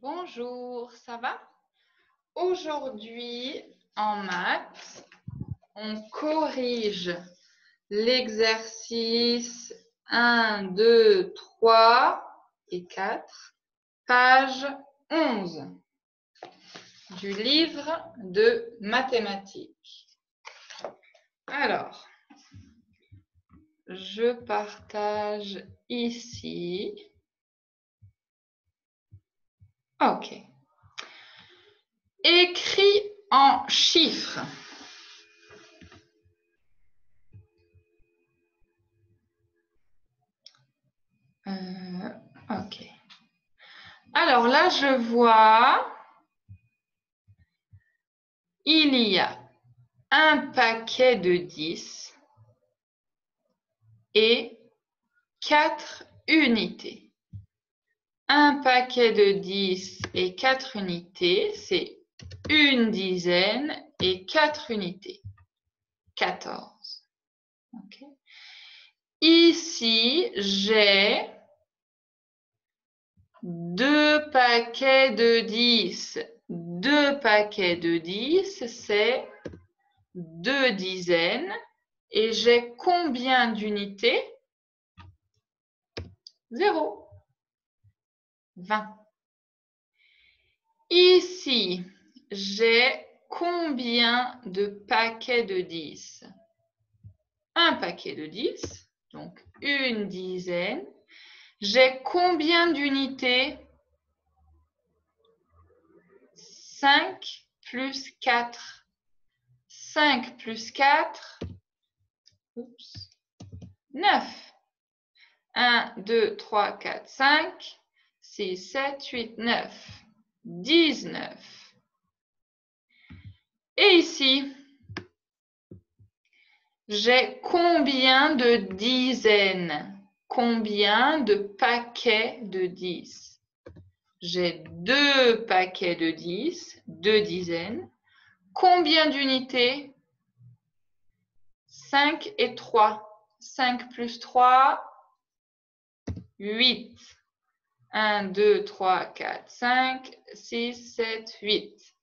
Bonjour, ça va? Aujourd'hui, en maths, on corrige l'exercice 1, 2, 3 et 4, page 11 du livre de mathématiques. Alors, je partage ici. OK. Écrit en chiffres. OK. Alors là, je vois, il y a un paquet de 10 et 4 unités. Un paquet de 10 et 4 unités, c'est une dizaine et 4 unités. 14. Okay. Ici, j'ai 2 paquets de 10. 2 paquets de 10, c'est 2 dizaines. Et j'ai combien d'unités? 0. 20. Ici, j'ai combien de paquets de 10? Un paquet de 10, donc une dizaine. J'ai combien d'unités? 5 plus 4. 5 plus 4, 9. 1, 2, 3, 4, 5, 6, 7, 8, 9. 19. Et ici, j'ai combien de dizaines? Combien de paquets de 10? J'ai 2 paquets de 10, 2 dizaines. Combien d'unités? 5 et 3. 5 plus 3, 8. 1, 2, 3, 4, 5, 6, 7, 8.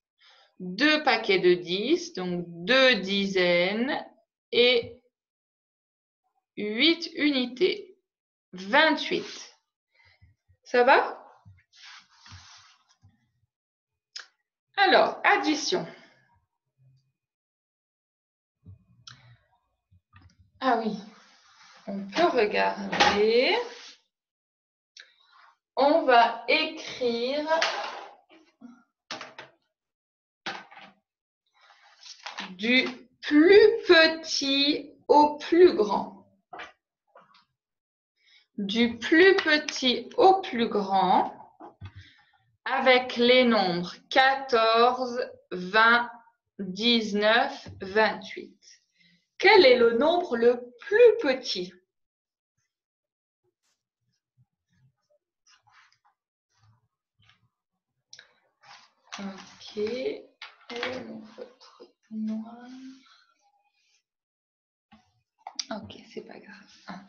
2 paquets de 10, donc 2 dizaines et 8 unités. 28. Ça va? Alors, addition. Ah oui, on peut regarder. On va écrire du plus petit au plus grand. Du plus petit au plus grand avec les nombres 14, 20, 19, 28. Quel est le nombre le plus petit? Ok. Et votre noir. Ok, c'est pas grave.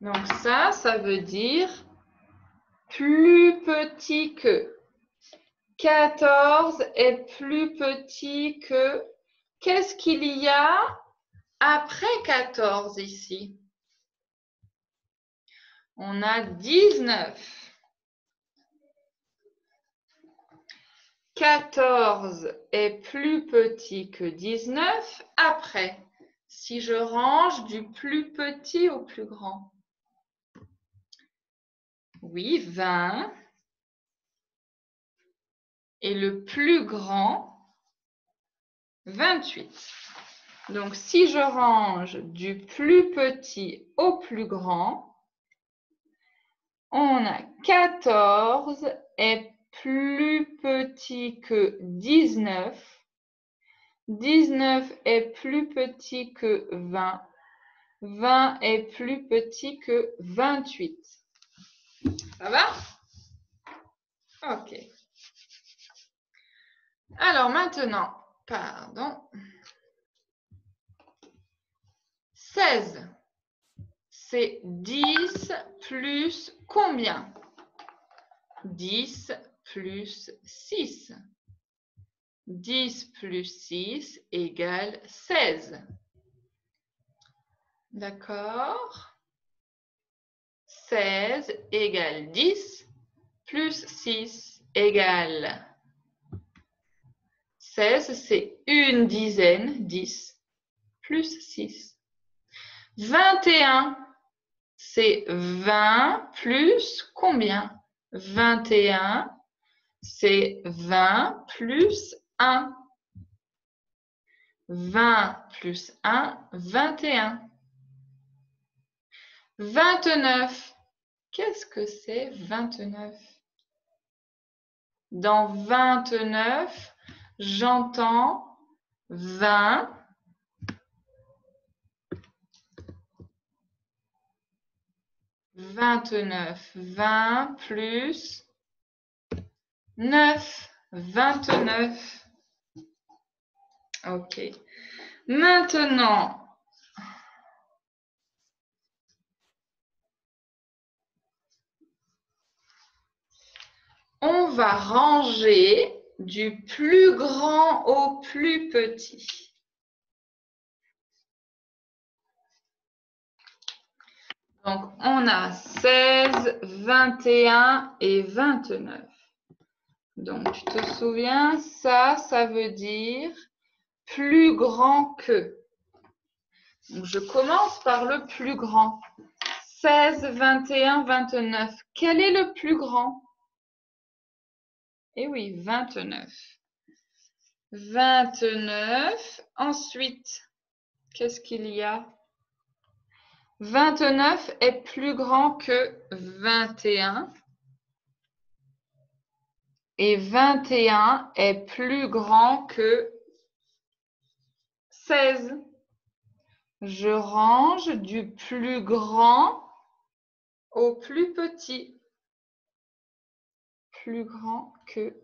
Donc ça veut dire plus petit que. 14 est plus petit que. Qu'est-ce qu'il y a après 14 ici? On a 19. 14 est plus petit que 19. Après, si je range du plus petit au plus grand. Oui, 20. Et le plus grand, 28. Donc, si je range du plus petit au plus grand, on a 14 est plus petit que 19. 19 est plus petit que 20. 20 est plus petit que 28. Ça va? Ok. Alors maintenant, pardon. 16. C'est 10 plus combien? 10 plus 6. 10 plus 6 égale 16. D'accord? 16 égale 10 plus 6 égale 16, c'est une dizaine, 10 plus 6. 21, c'est 20 plus combien? 21, c'est 20 plus 1. 20 plus 1, 21. 29, qu'est-ce que c'est 29? Dans 29, j'entends 20. 29, 20 plus 9, 29. OK. Maintenant, on va ranger du plus grand au plus petit. Donc, on a 16, 21 et 29. Donc, tu te souviens, ça veut dire plus grand que. Donc, je commence par le plus grand. 16, 21, 29. Quel est le plus grand? Eh oui, 29. 29. Ensuite, qu'est-ce qu'il y a? 29 est plus grand que 21. Et 21 est plus grand que 16. Je range du plus grand au plus petit. Plus grand que.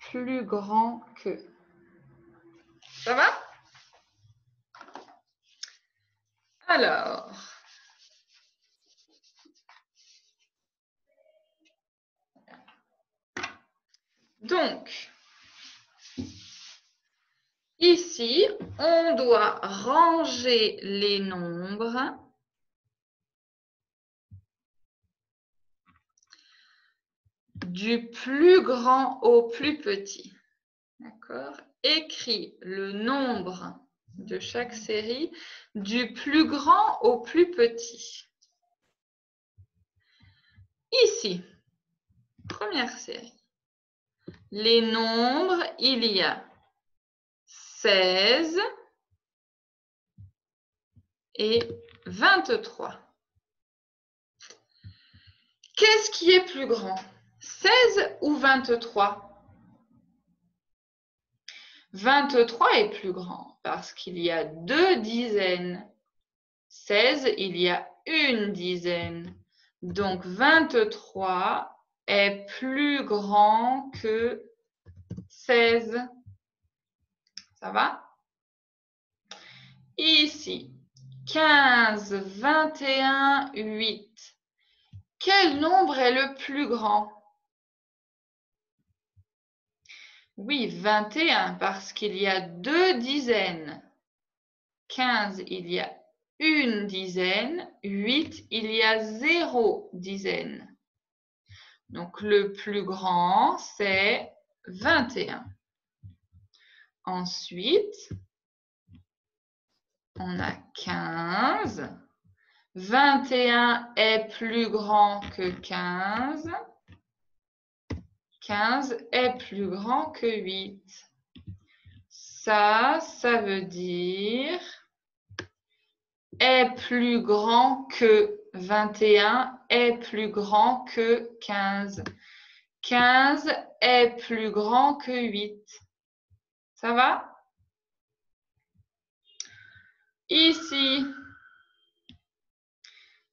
Plus grand que. Ça va? Alors. Donc, ici, on doit ranger les nombres du plus grand au plus petit. D'accord? Écris le nombre de chaque série du plus grand au plus petit. Ici, première série. Les nombres, il y a 16 et 23. Qu'est-ce qui est plus grand? 16 ou 23? 23 est plus grand parce qu'il y a 2 dizaines. 16, il y a une dizaine. Donc, 23 est plus grand que 16. Ça va? Ici, 15, 21, 8. Quel nombre est le plus grand? Oui, 21, parce qu'il y a 2 dizaines. 15, il y a une dizaine. 8, il y a 0 dizaine. Donc, le plus grand, c'est 21. Ensuite, on a 15. 21 est plus grand que 15. 15 est plus grand que 8. Ça veut dire est plus grand que 21 est plus grand que 15. 15 est plus grand que 8. Ça va? Ici,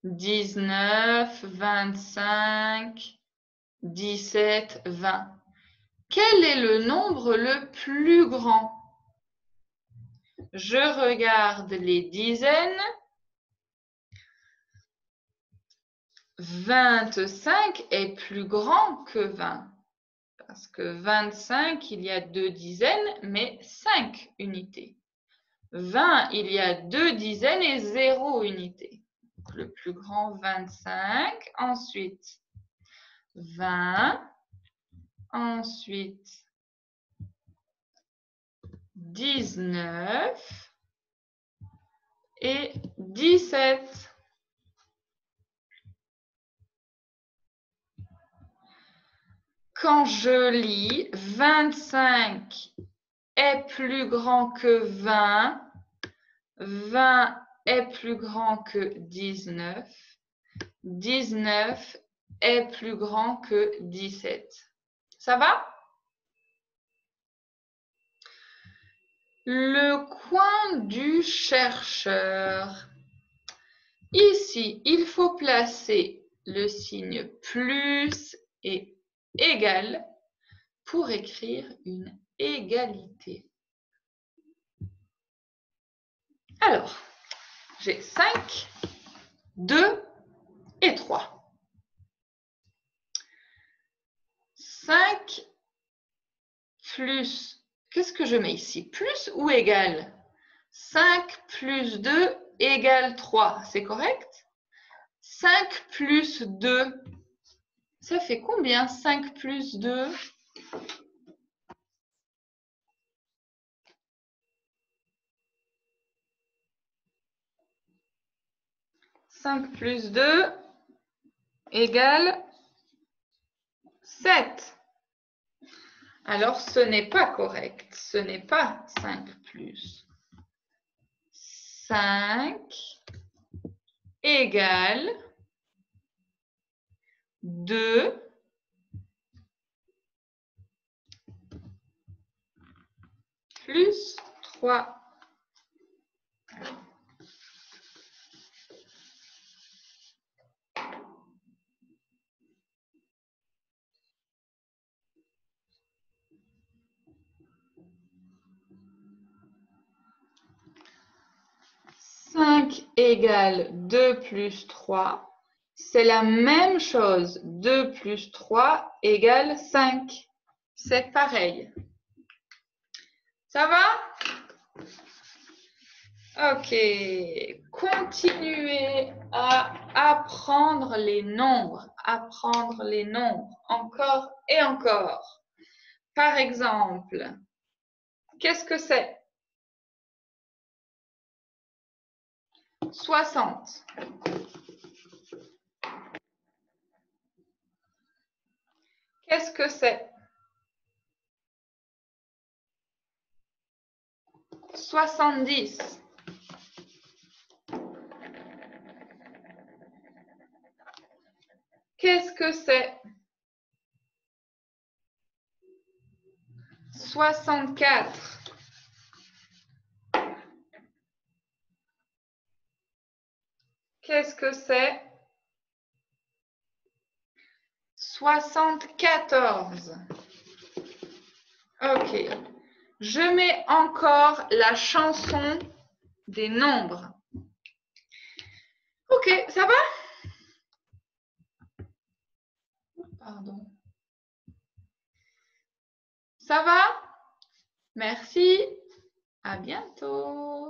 19, 25, 17, 20. Quel est le nombre le plus grand? Je regarde les dizaines. 25 est plus grand que 20. Parce que 25, il y a 2 dizaines, mais 5 unités. 20, il y a 2 dizaines et 0 unité. Donc, le plus grand, 25. Ensuite, 20. Ensuite, 19 et 17. Quand je lis 25 est plus grand que 20, 20 est plus grand que 19, 19 est plus grand que 17. Ça va? Le coin du chercheur. Ici, il faut placer le signe plus et égal pour écrire une égalité. Alors, j'ai 5, 2 et 3. 5 plus, qu'est-ce que je mets ici? Plus ou égal? 5 plus 2 égale 3, c'est correct? 5 plus 2, ça fait combien 5 plus 2? 5 plus 2 égale 7. Alors, ce n'est pas correct. Ce n'est pas 5 plus. 5 égale 2 plus 3. Égale 2 plus 3. C'est la même chose. 2 plus 3 égale 5. C'est pareil. Ça va? Ok. Continuez à apprendre les nombres. Apprendre les nombres. Encore et encore. Par exemple, qu'est-ce que c'est? 60. Qu'est-ce que c'est? 70. Qu'est-ce que c'est? 64. Qu'est-ce que c'est? 74. Ok. Je mets encore la chanson des nombres. Ok, ça va? Pardon. Ça va? Merci. À bientôt.